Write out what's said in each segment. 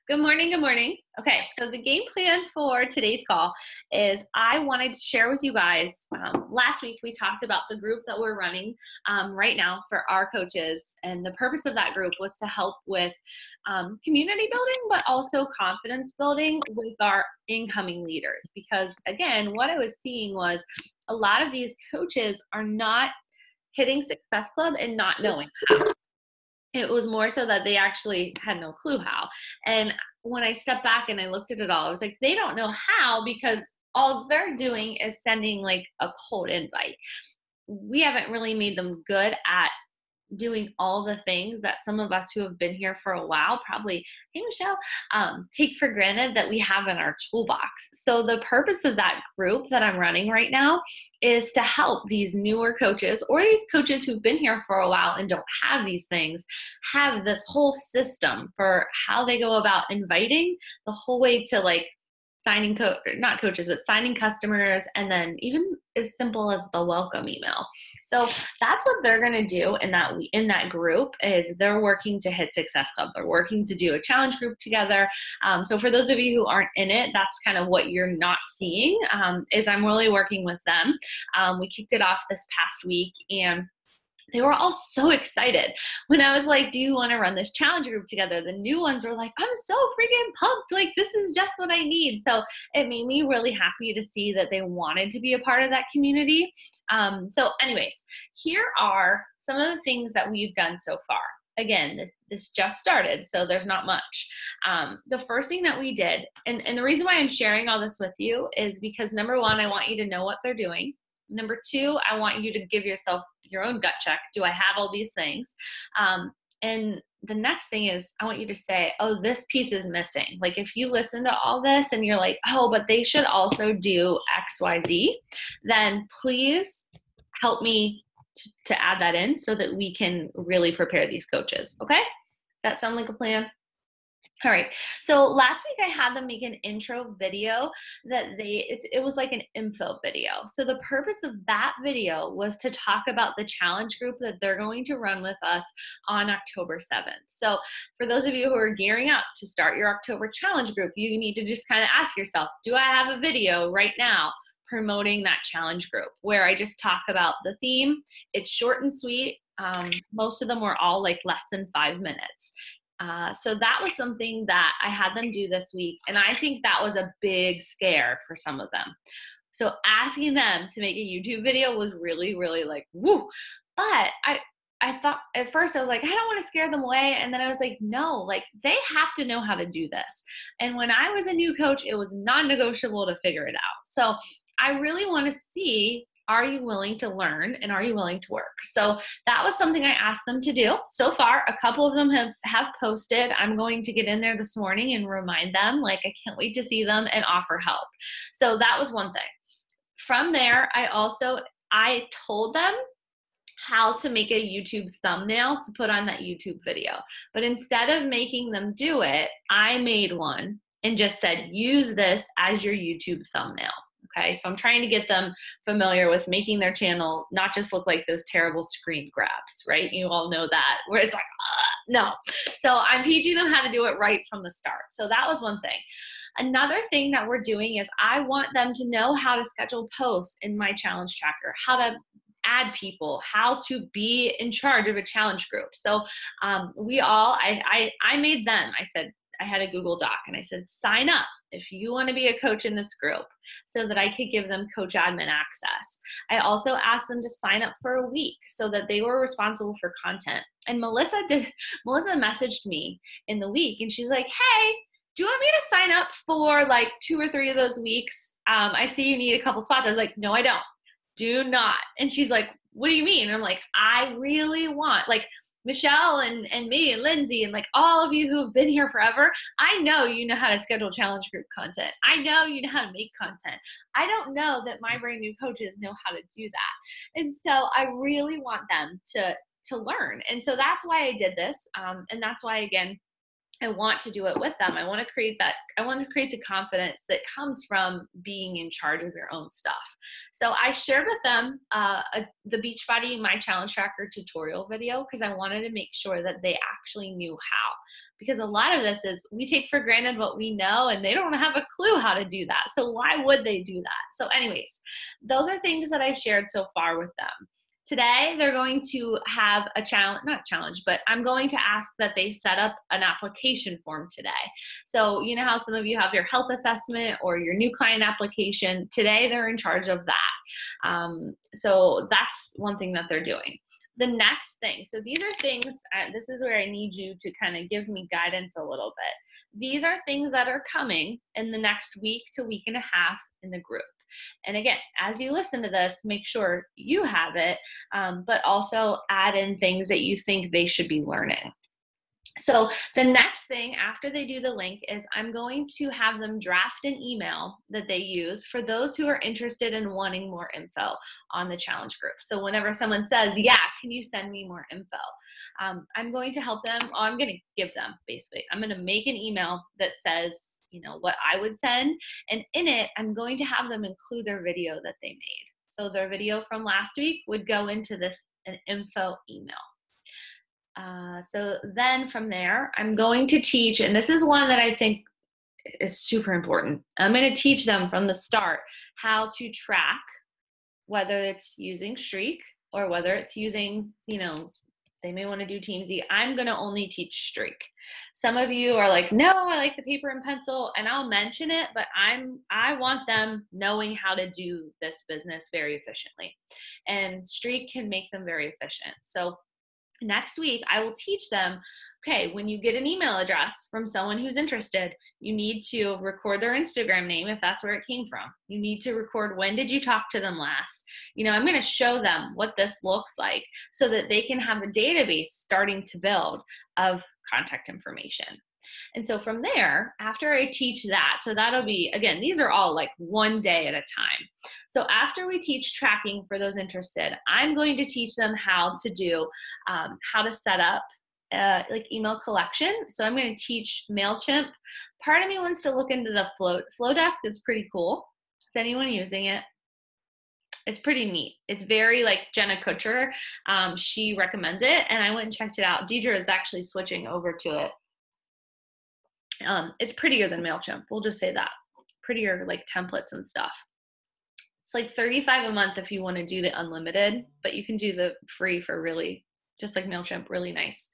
Good morning. Good morning. Okay, so the game plan for today's call is I wanted to share with you guys. Last week we talked about the group that we're running right now for our coaches, and the purpose of that group was to help with community building, but also confidence building with our incoming leaders. Because again, what I was seeing was a lot of these coaches are not hitting Success Club and not knowing how. It was more so that they actually had no clue how. And when I stepped back and I looked at it all, I was like, they don't know how because all they're doing is sending like a cold invite. We haven't really made them good at doing all the things that some of us who have been here for a while probably, hey Michelle, take for granted that we have in our toolbox. So the purpose of that group that I'm running right now is to help these newer coaches or these coaches who've been here for a while and don't have these things, have this whole system for how they go about inviting the whole way to like signing not coaches, but signing customers, and then even as simple as the welcome email. So that's what they're going to do in that group is they're working to hit Success Club. They're working to do a challenge group together. So for those of you who aren't in it, that's kind of what you're not seeing is I'm really working with them. We kicked it off this past week, and they were all so excited. When I was like, do you want to run this challenge group together? The new ones were like, I'm so freaking pumped. Like, this is just what I need. So it made me really happy to see that they wanted to be a part of that community. So anyways, here are some of the things that we've done so far. Again, this just started, so there's not much. The first thing that we did, and the reason why I'm sharing all this with you is because number one, I want you to know what they're doing. Number two, I want you to give yourself your own gut check. Do I have all these things? And the next thing is I want you to say, oh, this piece is missing. Like if you listen to all this and you're like, oh, but they should also do X, Y, Z, then please help me to add that in so that we can really prepare these coaches. Okay? Does that sound like a plan? All right. So last week I had them make an intro video that it was like an info video. So the purpose of that video was to talk about the challenge group that they're going to run with us on October 7th. So for those of you who are gearing up to start your October challenge group, you need to just kind of ask yourself, do I have a video right now promoting that challenge group where I just talk about the theme? It's short and sweet. Most of them were all like less than 5 minutes. So that was something that I had them do this week, and I think that was a big scare for some of them. So asking them to make a YouTube video was really, really like, woo. But I thought at first I was like, I don't want to scare them away. And then I was like, no, like they have to know how to do this. And when I was a new coach, it was non-negotiable to figure it out. So I really want to see, are you willing to learn and are you willing to work? So that was something I asked them to do. So far, a couple of them have posted. I'm going to get in there this morning and remind them, like I can't wait to see them and offer help. So that was one thing. From there, I told them how to make a YouTube thumbnail to put on that YouTube video. But instead of making them do it, I made one and just said, use this as your YouTube thumbnail. Okay, so I'm trying to get them familiar with making their channel not just look like those terrible screen grabs, right? You all know that, where it's like, no. So I'm teaching them how to do it right from the start. So that was one thing. Another thing that we're doing is I want them to know how to schedule posts in my challenge tracker, how to add people, how to be in charge of a challenge group. So I made them, I had a Google Doc and I said, sign up if you want to be a coach in this group so that I could give them coach admin access. I also asked them to sign up for a week so that they were responsible for content. And Melissa messaged me in the week and she's like, hey, do you want me to sign up for like 2 or 3 of those weeks? I see you need a couple spots. I was like, no, I don't. Do not. And she's like, what do you mean? And I'm like, I really want, like, Michelle and me and Lindsay and like all of you who have been here forever, I know you know how to schedule challenge group content. I know you know how to make content. I don't know that my brand new coaches know how to do that. And so I really want them to learn. And so that's why I did this. And that's why, again, I want to do it with them. I want to create the confidence that comes from being in charge of your own stuff. So I shared with them the Beachbody My Challenge Tracker tutorial video because I wanted to make sure that they actually knew how. Because a lot of this is we take for granted what we know and they don't have a clue how to do that. So why would they do that? So anyways, those are things that I've shared so far with them. Today, they're going to have a challenge, not challenge, but I'm going to ask that they set up an application form today. So you know how some of you have your health assessment or your new client application. Today, they're in charge of that. So that's one thing that they're doing. The next thing, so these are things, this is where I need you to kind of give me guidance a little bit. These are things that are coming in the next week to week and a half in the group. And again, as you listen to this, make sure you have it, but also add in things that you think they should be learning. So the next thing after they do the link is I'm going to have them draft an email that they use for those who are interested in wanting more info on the challenge group. So whenever someone says, yeah, can you send me more info? I'm going to help them, or I'm going to give them basically, I'm going to make an email that says, you know, what I would send. And in it, I'm going to have them include their video that they made. So their video from last week would go into an info email. So then from there, I'm going to teach, and this is one that I think is super important. I'm going to teach them from the start how to track, whether it's using Streak or whether it's using, you know, they may want to do Teamzy. I'm going to only teach Streak. Some of you are like, no, I like the paper and pencil, and I'll mention it, but I want them knowing how to do this business very efficiently. And Streak can make them very efficient. So next week, I will teach them, okay, when you get an email address from someone who's interested, you need to record their Instagram name if that's where it came from. You need to record when did you talk to them last. You know, I'm going to show them what this looks like so that they can have a database starting to build of contact information. And so from there, after I teach that, so that'll be, again, these are all like one day at a time. So after we teach tracking for those interested, I'm going to teach them how to do, how to set up like email collection. So I'm going to teach MailChimp. Part of me wants to look into the Flowdesk. It's pretty cool. Is anyone using it? It's pretty neat. It's very like Jenna Kutcher. She recommends it, and I went and checked it out. Deidre is actually switching over to it. It's prettier than MailChimp. We'll just say that. Prettier like templates and stuff. It's like $35 a month if you want to do the unlimited, but you can do the free for really, just like MailChimp, really nice.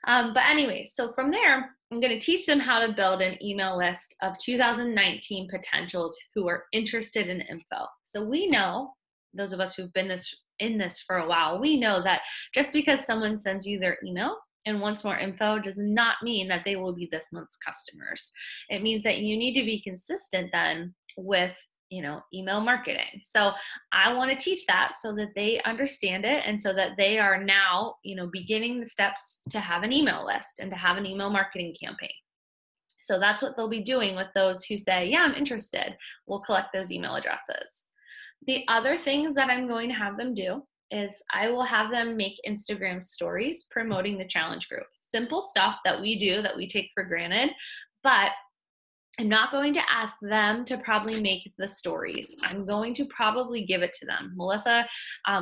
But anyway, so from there, I'm going to teach them how to build an email list of 2019 potentials who are interested in info. So we know, those of us who've been in this for a while, we know that just because someone sends you their email and wants more info does not mean that they will be this month's customers. It means that you need to be consistent then with, you know, email marketing. So I want to teach that so that they understand it and so that they are now, you know, beginning the steps to have an email list and to have an email marketing campaign. So that's what they'll be doing with those who say, yeah, I'm interested. We'll collect those email addresses. The other things that I'm going to have them do is I will have them make Instagram stories promoting the challenge group. Simple stuff that we do that we take for granted, but I'm not going to ask them to probably make the stories. I'm going to probably give it to them. Melissa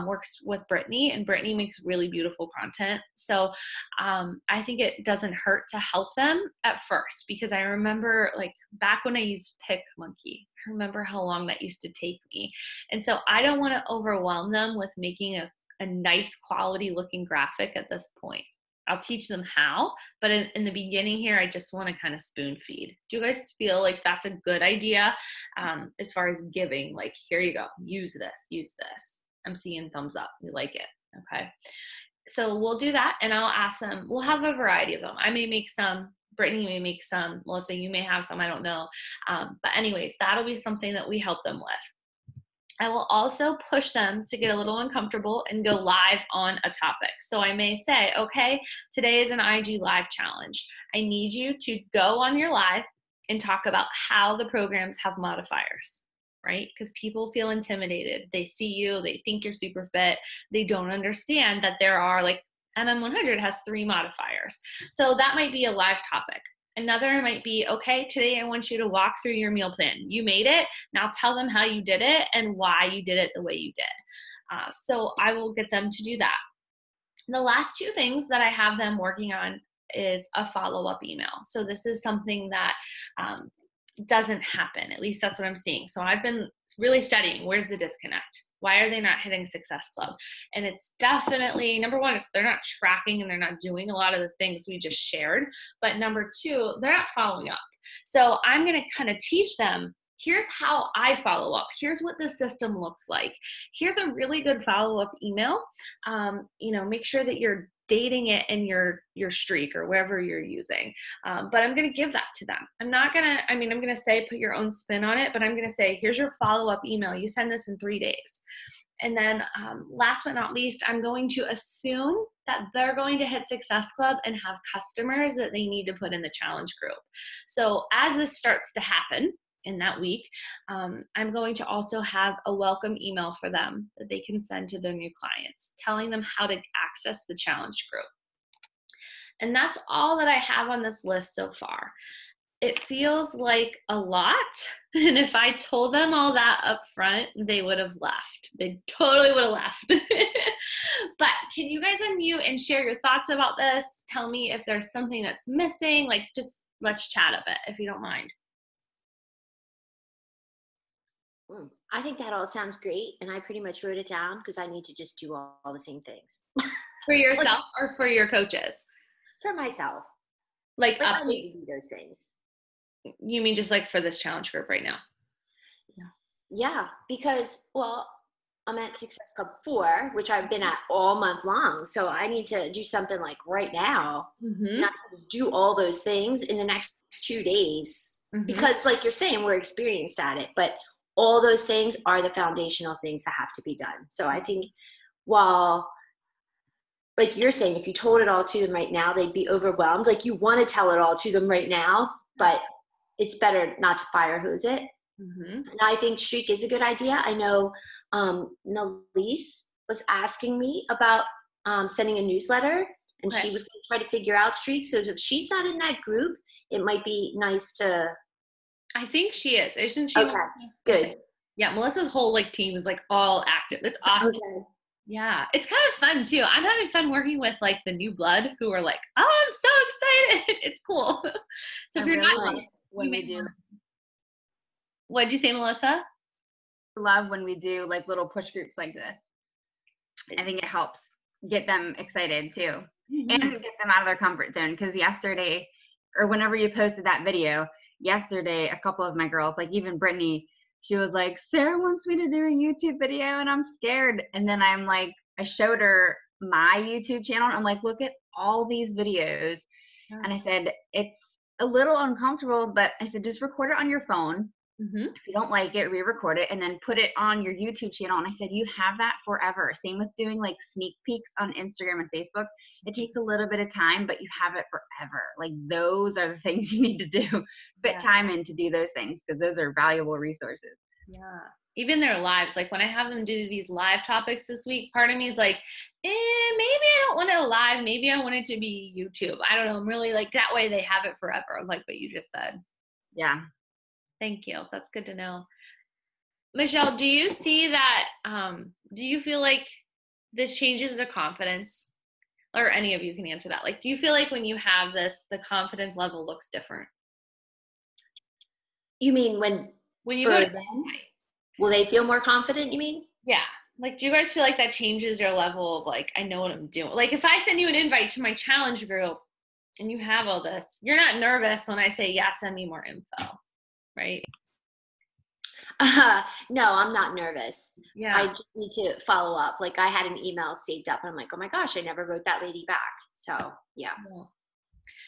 works with Brittany, and Brittany makes really beautiful content. So I think it doesn't hurt to help them at first, because I remember like back when I used PicMonkey, I remember how long that used to take me. And so I don't want to overwhelm them with making a nice quality looking graphic at this point. I'll teach them how, but in the beginning here, I just want to kind of spoon feed. Do you guys feel like that's a good idea as far as giving? Like, here you go, use this, use this. I'm seeing thumbs up. You like it, okay? So we'll do that, and I'll ask them. We'll have a variety of them. I may make some. Brittany may make some. Melissa, you may have some. I don't know. But anyways, that'll be something that we help them with. I will also push them to get a little uncomfortable and go live on a topic. So I may say, okay, today is an IG live challenge. I need you to go on your live and talk about how the programs have modifiers, right? Because people feel intimidated. They see you, they think you're super fit. They don't understand that there are like MM100 has 3 modifiers. So that might be a live topic. Another might be, okay, today I want you to walk through your meal plan. You made it. Now tell them how you did it and why you did it the way you did. So I will get them to do that. The last two things that I have them working on is a follow-up email. So this is something that doesn't happen. At least that's what I'm seeing. So I've been really studying, where's the disconnect? Why are they not hitting Success Club? And it's definitely, number one, is they're not tracking and they're not doing a lot of the things we just shared. But number two, they're not following up. So I'm going to kind of teach them, here's how I follow up. Here's what the system looks like. Here's a really good follow-up email. Make sure that you're dating it in your streak or wherever you're using. But I'm going to give that to them. I'm going to say, put your own spin on it, but I'm going to say, here's your follow-up email. You send this in 3 days. And then last but not least, I'm going to assume that they're going to hit Success Club and have customers that they need to put in the challenge group. So as this starts to happen in that week, I'm going to also have a welcome email for them that they can send to their new clients, telling them how to access the challenge group. And that's all that I have on this list so far. It feels like a lot. And if I told them all that up front, they would have left. They totally would have left. But can you guys unmute and share your thoughts about this? Tell me if there's something that's missing. Just let's chat a bit, if you don't mind. I think that all sounds great. And I pretty much wrote it down because I need to just do all the same things. For yourself or for your coaches? For myself. I need to do those things. You mean just for this challenge group right now? Yeah, because, I'm at Success Club 4, which I've been at all month long. So I need to do something right now, not just do all those things in the next 2 days. Because you're saying, we're experienced at it, but all those things are the foundational things that have to be done. So I think while, you're saying, if you told it all to them right now, they'd be overwhelmed. You want to tell it all to them right now, but it's better not to fire hose it. And I think Streak is a good idea. I know Nalise was asking me about sending a newsletter, and she was going to try to figure out Streak. So if she's not in that group, it might be nice to. I think she is. Isn't she? Okay, good. Yeah, Melissa's whole team is all active. It's awesome. Okay. Yeah, it's kind of fun too. I'm having fun working with the new blood who are oh, I'm so excited. It's cool. So if you're not when we do. What'd you say, Melissa? Love when we do little push groups like this. I think it helps get them excited too, and get them out of their comfort zone. Because yesterday, or whenever you posted that video, yesterday, a couple of my girls, even Brittany, she was like, Sarah wants me to do a YouTube video and I'm scared. And then I showed her my YouTube channel. And I'm like, look at all these videos. Yeah. And I said, it's a little uncomfortable, but I said, just record it on your phone. If you don't like it, re-record it and then put it on your YouTube channel. And I said, you have that forever. Same with doing sneak peeks on Instagram and Facebook. It takes a little bit of time, but you have it forever. Those are the things you need to do. Fit time in to do those things, because those are valuable resources. Yeah. Even their lives. When I have them do these live topics this week, part of me is maybe I don't want it live. Maybe I want it to be YouTube. I don't know. I'm really that way they have it forever, like what you just said. Yeah. Thank you. That's good to know. Michelle, do you see that, do you feel this changes their confidence? Or any of you can answer that. Do you feel when you have this, the confidence level looks different? You mean when you go to them? Will they feel more confident, you mean? Yeah. Do you guys feel that changes your level of I know what I'm doing? If I send you an invite to my challenge group and you have all this, you're not nervous when I say, yeah, send me more info. Right? No, I'm not nervous. Yeah. I just need to follow up. I had an email saved up and I'm oh my gosh, I never wrote that lady back. So yeah.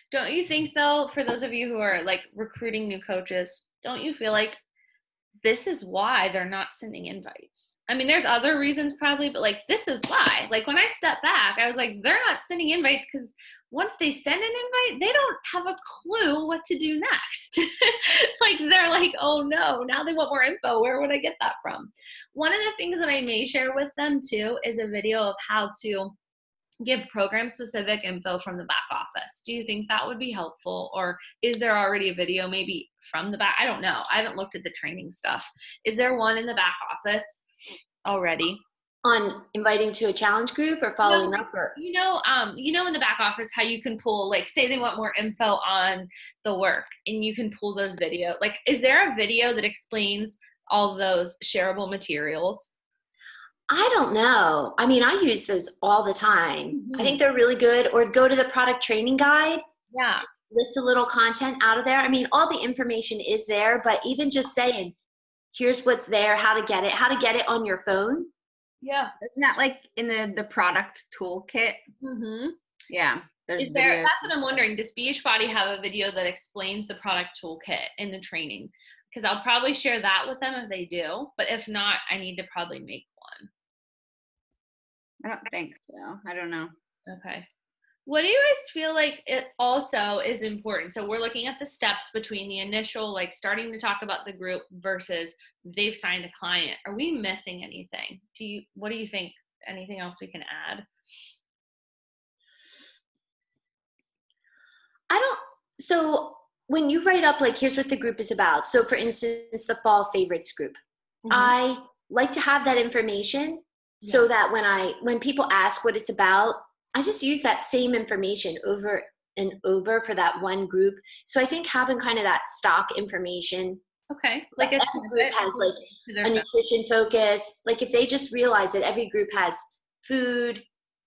Don't you think though, for those of you who are recruiting new coaches, don't you feel this is why they're not sending invites? I mean, there's other reasons probably, but this is why. When I stepped back, I was they're not sending invites because once they send an invite, they don't have a clue what to do next. They're oh no, now they want more info. Where would I get that from? One of the things that I may share with them too is a video of how to give program specific info from the back office. Do you think that would be helpful? Or is there already a video maybe from the back? I don't know. I haven't looked at the training stuff. Is there one in the back office already? On inviting to a challenge group or following up, or in the back office how you can pull, like, say they want more info on the work and you can pull those video. Like, is there a video that explains all those shareable materials? I don't know. I mean, I use those all the time. Mm-hmm. I think they're really good. Or go to the product training guide. Yeah. Lift a little content out of there. I mean, all the information is there, but even just saying, here's what's there, how to get it on your phone. Yeah. Isn't that like in the product toolkit? Mm-hmm. Yeah. Is there, that's what I'm wondering. Does Beachbody have a video that explains the product toolkit in the training? Because I'll probably share that with them if they do. But if not, I need to probably make one. I don't think so. I don't know. Okay. What do you guys feel like it also is important? So we're looking at the steps between the initial, like, starting to talk about the group versus they've signed a client. Are we missing anything? What do you think? Anything else we can add? So when you write up, like, here's what the group is about. So for instance, the fall favorites group, mm-hmm. I like to have that information so that when people ask what it's about, I just use that same information over and over for that one group. So I think having kind of that stock information. Okay. Like every group has like a nutrition focus. Like if they just realize that every group has food,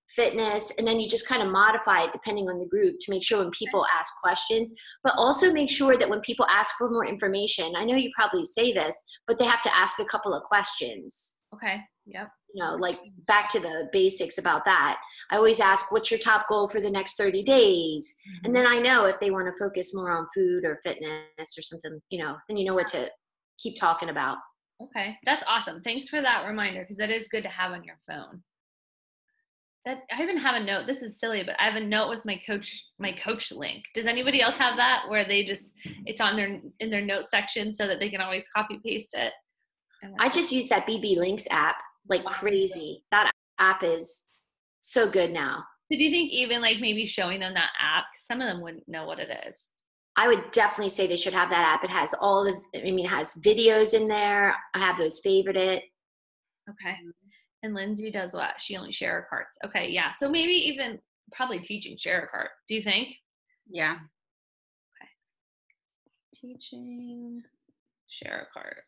fitness, and then you just kind of modify it depending on the group to make sure when people ask questions, but also make sure that when people ask for more information, I know you probably say this, but they have to ask a couple of questions. Okay. Yep. Like back to the basics about that. I always ask, what's your top goal for the next 30 days? Mm-hmm. And then I know if they want to focus more on food or fitness or something, then you know what to keep talking about. Okay. That's awesome. Thanks for that reminder, because that is good to have on your phone. I even have a note. This is silly, but I have a note with my coach link. Does anybody else have that where it's on in their note section so that they can always copy paste it? I just use that BB Links app like crazy. That app is so good now. So do you think even like maybe showing them that app, some of them wouldn't know what it is? I would definitely say they should have that app. It has it has videos in there. I have those favorited. Okay. And Lindsay does what? She only share carts. Okay. Yeah. So maybe even probably teaching share a cart. Do you think? Yeah. Okay. Teaching share a cart.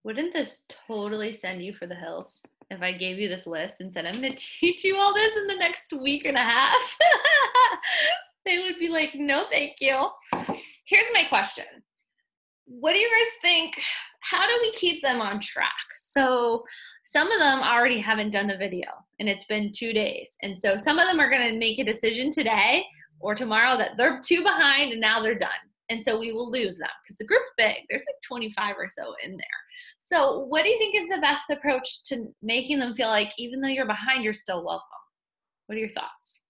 Wouldn't this totally send you for the hills if I gave you this list and said, I'm going to teach you all this in the next week and a half? They would be like, no, thank you. Here's my question. What do you guys think? How do we keep them on track? So some of them already haven't done the video and it's been 2 days. And so some of them are going to make a decision today or tomorrow that they're too behind and now they're done. And so we will lose them because the group's big. There's like 25 or so in there. So what do you think is the best approach to making them feel like even though you're behind, you're still welcome? What are your thoughts?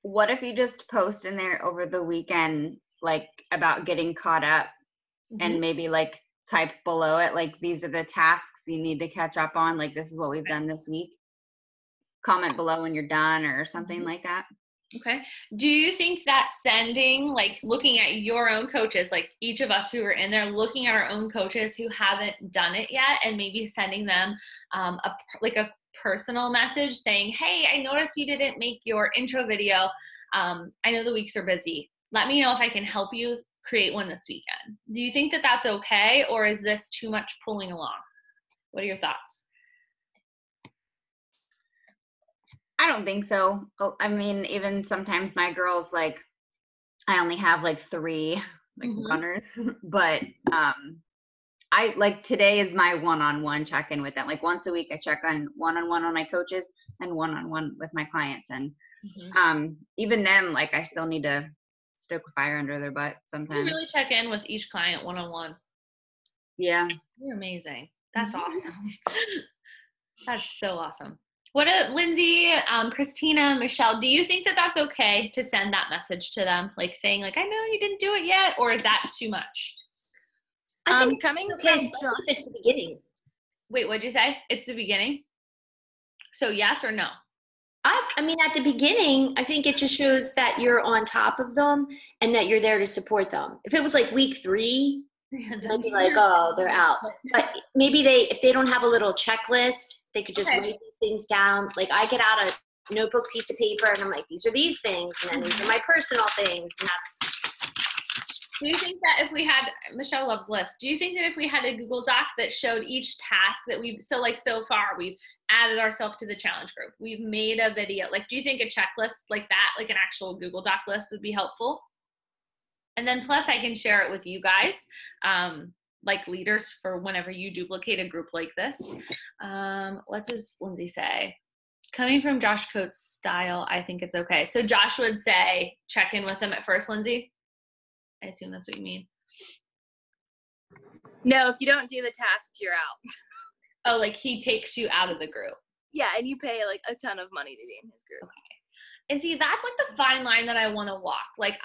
What if you just post in there over the weekend, like about getting caught up, and maybe like type below it, like these are the tasks you need to catch up on. Like this is what we've done this week. Comment below when you're done or something like that. Okay. Do you think that sending, like looking at your own coaches, like each of us who are in there, looking at our own coaches who haven't done it yet and maybe sending them a personal message saying, hey, I noticed you didn't make your intro video. I know the weeks are busy. Let me know if I can help you create one this weekend. Do you think that that's okay? Or is this too much pulling along? What are your thoughts? I don't think so. I mean, even sometimes my girls, like, I only have like 3 runners, but I like today is my one-on-one check-in with them. Like once a week, I check on one-on-one on my coaches and one-on-one with my clients. And even them, like I still need to stoke a fire under their butt sometimes. You really check in with each client one-on-one. Yeah. You're amazing. That's awesome. That's so awesome. What, Lindsay, Christina, Michelle, do you think that that's okay to send that message to them? Like saying like, I know you didn't do it yet, or is that too much? I think coming okay, especially if it's the beginning. Wait, what'd you say? It's the beginning? So yes or no? I mean, at the beginning, I think it just shows that you're on top of them and that you're there to support them. If it was like week 3, it might be like, oh, they're out. But maybe if they don't have a little checklist, they could just write these things down. Like I get out a notebook, piece of paper, and I'm like, these are these things, and then these are my personal things, and that's. Do you think that if we had, Michelle loves lists, do you think that if we had a Google Doc that showed each task that so far we've added ourselves to the challenge group, we've made a video, like do you think a checklist like that, like an actual Google Doc list would be helpful? And then plus I can share it with you guys, like leaders for whenever you duplicate a group like this. What does Lindsay say? Coming from Josh Coates' style, I think it's okay. So Josh would say, check in with them at first, Lindsay? I assume that's what you mean. No, if you don't do the task, you're out. Oh, like he takes you out of the group. Yeah, and you pay like a ton of money to be in his group. Okay. And see, that's like the fine line that I want to walk. Like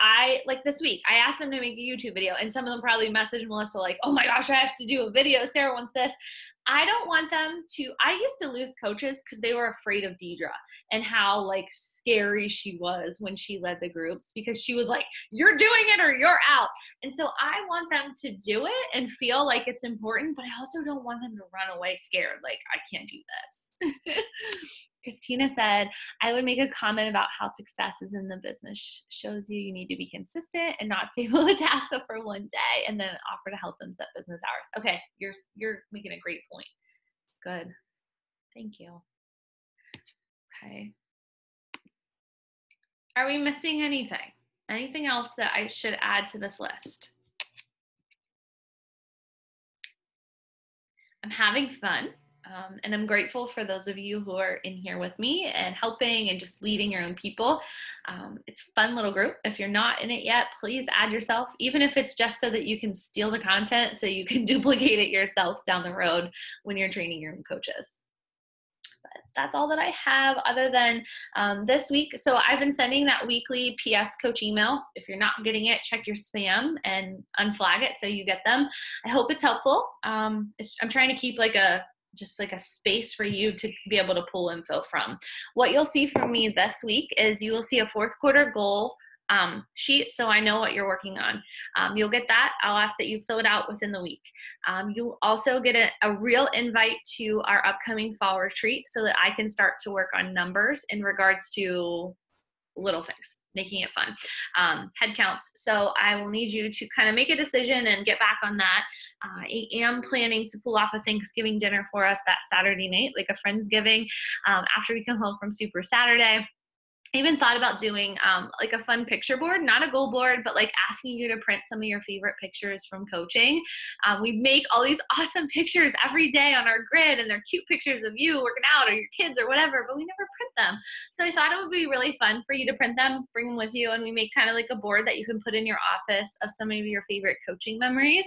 this week, I asked them to make a YouTube video, and some of them probably messaged Melissa like, oh my gosh, I have to do a video. Sarah wants this. I don't want them to, I used to lose coaches because they were afraid of Deidre and how like scary she was when she led the groups, because she was like, you're doing it or you're out. And so I want them to do it and feel like it's important, but I also don't want them to run away scared. Like, I can't do this. Christina said, I would make a comment about how success is in the business shows you need to be consistent and not table the task for one day and then offer to help them set business hours. Okay, you're making a great point. Good. Thank you. Okay. Are we missing anything? Anything else that I should add to this list? I'm having fun. And I'm grateful for those of you who are in here with me and helping and just leading your own people. It's a fun little group. If you're not in it yet, please add yourself, even if it's just so that you can steal the content so you can duplicate it yourself down the road when you're training your own coaches. But that's all that I have other than this week. So I've been sending that weekly PS coach email. If you're not getting it, check your spam and unflag it so you get them. I hope it's helpful. I'm trying to keep just like a space for you to be able to pull info from. What you'll see from me this week is you will see a 4th quarter goal sheet, so I know what you're working on. You'll get that. I'll ask that you fill it out within the week. You'll also get a real invite to our upcoming fall retreat so that I can start to work on numbers in regards to little things, making it fun, head counts. So I will need you to kind of make a decision and get back on that. I am planning to pull off a Thanksgiving dinner for us that Saturday night, like a Friendsgiving, after we come home from Super Saturday. I even thought about doing like a fun picture board, not a goal board, but like asking you to print some of your favorite pictures from coaching. We make all these awesome pictures every day on our grid, and they're cute pictures of you working out or your kids or whatever, but we never print them. So I thought it would be really fun for you to print them, bring them with you, and we make kind of like a board that you can put in your office of some of your favorite coaching memories.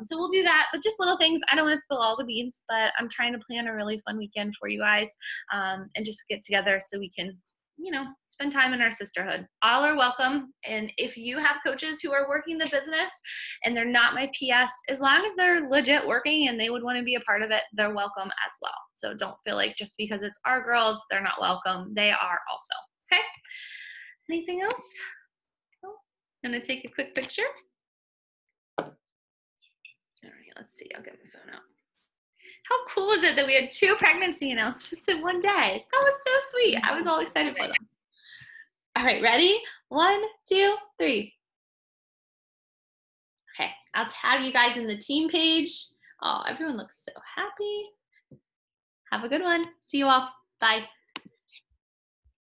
So we'll do that, but just little things. I don't want to spill all the beans, but I'm trying to plan a really fun weekend for you guys and just get together so we can spend time in our sisterhood. All are welcome. And if you have coaches who are working the business and they're not my PS, as long as they're legit working and they would want to be a part of it, they're welcome as well. So don't feel like just because it's our girls, they're not welcome. They are also. Okay. Anything else? Oh, I'm going to take a quick picture. All right, let's see. I'll get my phone out. How cool is it that we had 2 pregnancy announcements in one day? That was so sweet. I was all excited for them. All right, ready? 1, 2, 3. Okay, I'll tag you guys in the team page. Oh, everyone looks so happy. Have a good one. See you all. Bye.